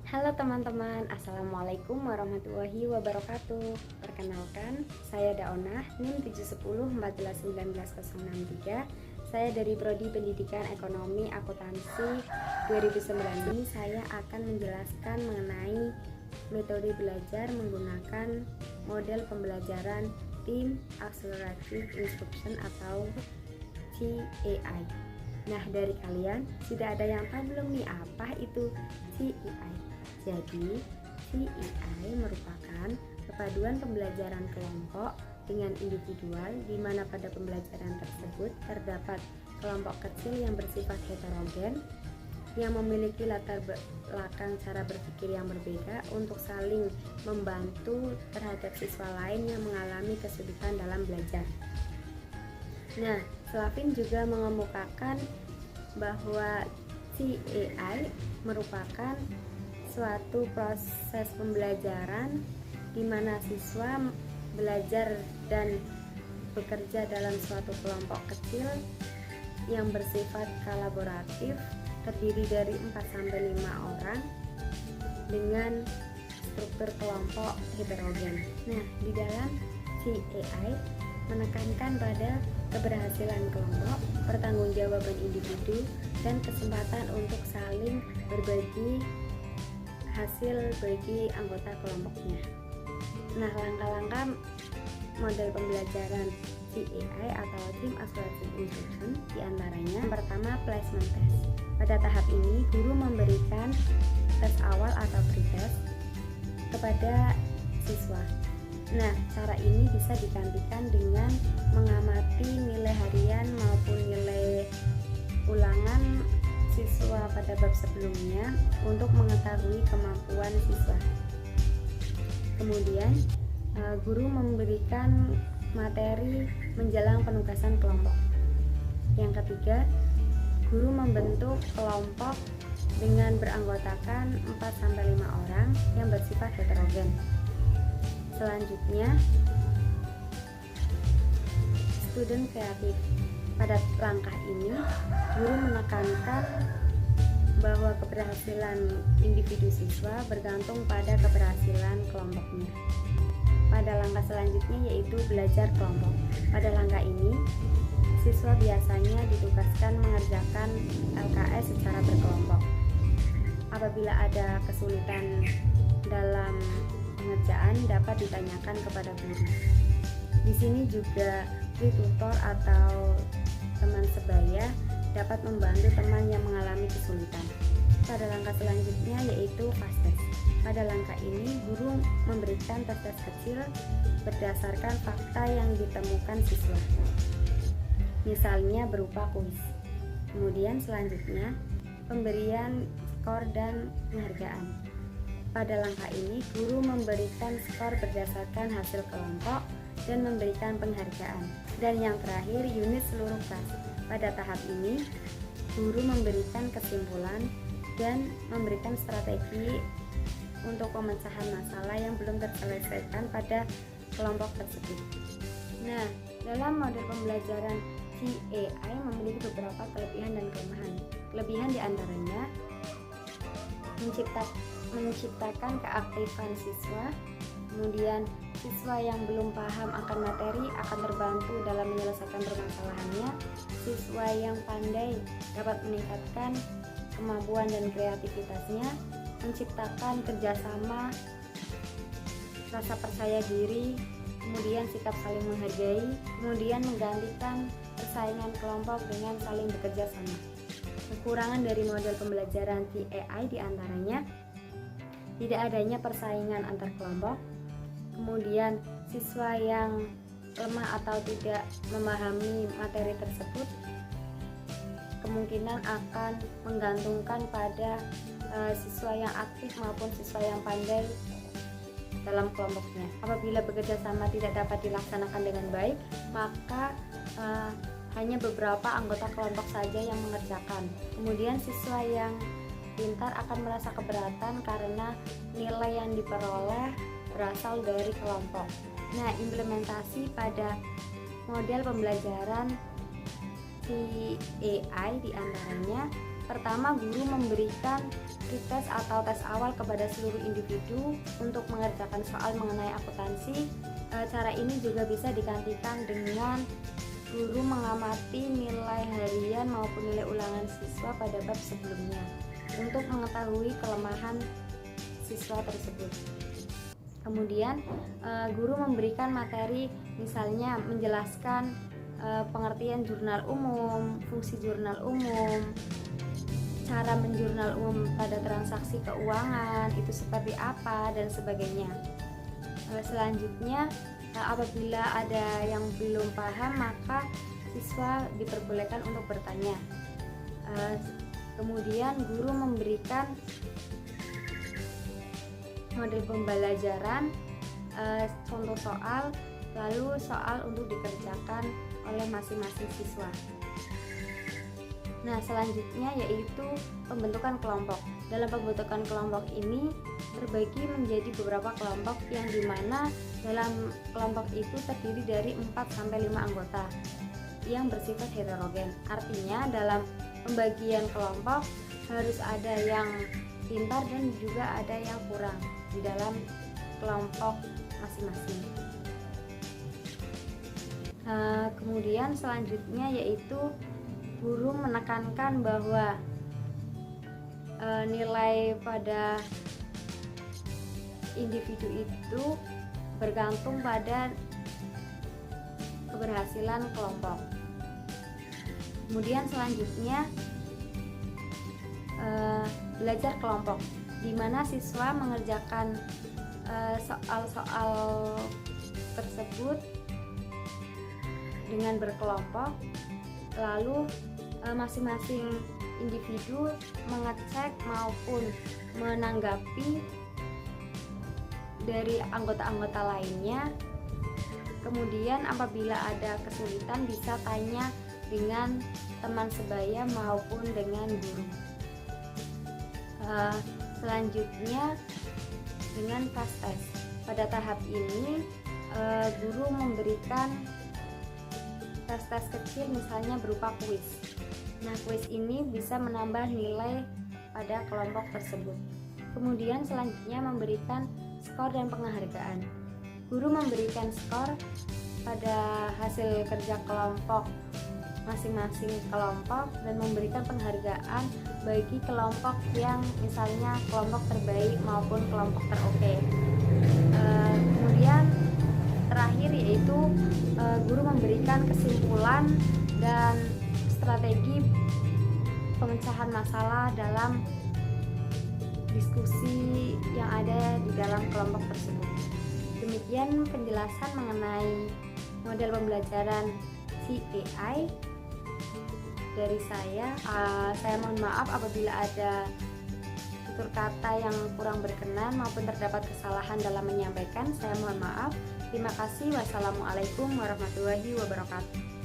Halo teman-teman, Assalamualaikum warahmatullahi wabarakatuh. Perkenalkan, saya Daonah, NIM 710141963. Saya dari Prodi Pendidikan Ekonomi Akuntansi 2009. Ini saya akan menjelaskan mengenai metode belajar menggunakan model pembelajaran Team Accelerated Instruction atau CAI. Nah, dari kalian sudah ada yang tahu belum nih apa itu CAI? Jadi, CEI merupakan perpaduan pembelajaran kelompok dengan individual, di mana pada pembelajaran tersebut terdapat kelompok kecil yang bersifat heterogen yang memiliki latar belakang cara berpikir yang berbeda untuk saling membantu terhadap siswa lain yang mengalami kesulitan dalam belajar. Nah, Slavin juga mengemukakan bahwa CEI merupakan suatu proses pembelajaran di mana siswa belajar dan bekerja dalam suatu kelompok kecil yang bersifat kolaboratif terdiri dari 4-5 orang dengan struktur kelompok heterogen. Nah, di dalam CEI menekankan pada keberhasilan kelompok, pertanggungjawaban individu, dan kesempatan untuk saling berbagi hasil bagi anggota kelompoknya. Nah, langkah-langkah model pembelajaran CAI atau Team Accelerated Instruction diantaranya yang pertama placement test. Pada tahap ini, guru memberikan tes awal atau pre-test kepada siswa. Nah, cara ini bisa digantikan dengan mengamati nilai harian maupun nilai ulangan siswa pada bab sebelumnya untuk mengetahui kemampuan siswa. Kemudian, guru memberikan materi menjelang penugasan kelompok. Yang ketiga, guru membentuk kelompok dengan beranggotakan 4-5 orang yang bersifat heterogen. Selanjutnya, student kreatif. Pada langkah ini, guru menekankan bahwa keberhasilan individu siswa bergantung pada keberhasilan kelompoknya. Pada langkah selanjutnya yaitu belajar kelompok. Pada langkah ini, siswa biasanya ditugaskan mengerjakan LKS secara berkelompok. Apabila ada kesulitan dalam pengerjaan dapat ditanyakan kepada guru. Di sini juga tutor atau teman sebaya dapat membantu teman yang mengalami kesulitan. Pada langkah selanjutnya yaitu fast test. Pada langkah ini guru memberikan tes-tes kecil berdasarkan fakta yang ditemukan siswa. Misalnya berupa kuis. Kemudian selanjutnya pemberian skor dan penghargaan. Pada langkah ini guru memberikan skor berdasarkan hasil kelompok dan memberikan penghargaan. Dan yang terakhir, unit seluruh kelas. Pada tahap ini, guru memberikan kesimpulan dan memberikan strategi untuk pemecahan masalah yang belum terselesaikan pada kelompok tersebut. Nah, dalam model pembelajaran CAI memiliki beberapa kelebihan dan kelemahan. Kelebihan diantaranya menciptakan keaktifan siswa. Kemudian siswa yang belum paham akan materi akan terbantu dalam menyelesaikan permasalahannya. Siswa yang pandai dapat meningkatkan kemampuan dan kreativitasnya, menciptakan kerjasama, rasa percaya diri, kemudian sikap saling menghargai, kemudian menggantikan persaingan kelompok dengan saling bekerja sama. Kekurangan dari model pembelajaran CAI diantaranya tidak adanya persaingan antar kelompok. Kemudian siswa yang lemah atau tidak memahami materi tersebut kemungkinan akan menggantungkan pada siswa yang aktif maupun siswa yang pandai dalam kelompoknya. Apabila bekerja sama tidak dapat dilaksanakan dengan baik, maka hanya beberapa anggota kelompok saja yang mengerjakan. Kemudian siswa yang pintar akan merasa keberatan karena nilai yang diperoleh berasal dari kelompok. Nah, implementasi pada model pembelajaran CAI diantaranya Pertama, guru memberikan pretest atau tes awal kepada seluruh individu untuk mengerjakan soal mengenai akuntansi. Cara ini juga bisa digantikan dengan guru mengamati nilai harian maupun nilai ulangan siswa pada bab sebelumnya untuk mengetahui kelemahan siswa tersebut. Kemudian guru memberikan materi, misalnya menjelaskan pengertian jurnal umum, fungsi jurnal umum, cara menjurnal umum pada transaksi keuangan itu seperti apa dan sebagainya. Selanjutnya, apabila ada yang belum paham, maka siswa diperbolehkan untuk bertanya. Kemudian guru memberikan model pembelajaran, contoh soal, lalu soal untuk dikerjakan oleh masing-masing siswa. Nah, selanjutnya yaitu pembentukan kelompok. Dalam pembentukan kelompok ini terbagi menjadi beberapa kelompok yang dimana dalam kelompok itu terdiri dari 4-5 anggota yang bersifat heterogen. Artinya dalam pembagian kelompok harus ada yang pintar dan juga ada yang kurang di dalam kelompok masing-masing. Kemudian selanjutnya yaitu guru menekankan bahwa nilai pada individu itu bergantung pada keberhasilan kelompok. Kemudian selanjutnya belajar kelompok, di mana siswa mengerjakan soal-soal tersebut dengan berkelompok, lalu masing-masing individu mengecek maupun menanggapi dari anggota-anggota lainnya. Kemudian apabila ada kesulitan bisa tanya dengan teman sebaya maupun dengan guru. Selanjutnya dengan fast test. Pada tahap ini guru memberikan tes-tes kecil, misalnya berupa kuis. Nah, kuis ini bisa menambah nilai pada kelompok tersebut. Kemudian selanjutnya memberikan skor dan penghargaan. Guru memberikan skor pada hasil kerja kelompok masing-masing kelompok dan memberikan penghargaan bagi kelompok yang misalnya kelompok terbaik maupun kelompok teroke. Kemudian terakhir yaitu guru memberikan kesimpulan dan strategi pemecahan masalah dalam diskusi yang ada di dalam kelompok tersebut. Demikian penjelasan mengenai model pembelajaran CPI dari saya. Saya mohon maaf apabila ada tutur kata yang kurang berkenan maupun terdapat kesalahan dalam menyampaikan. Saya mohon maaf. Terima kasih. Wassalamualaikum warahmatullahi wabarakatuh.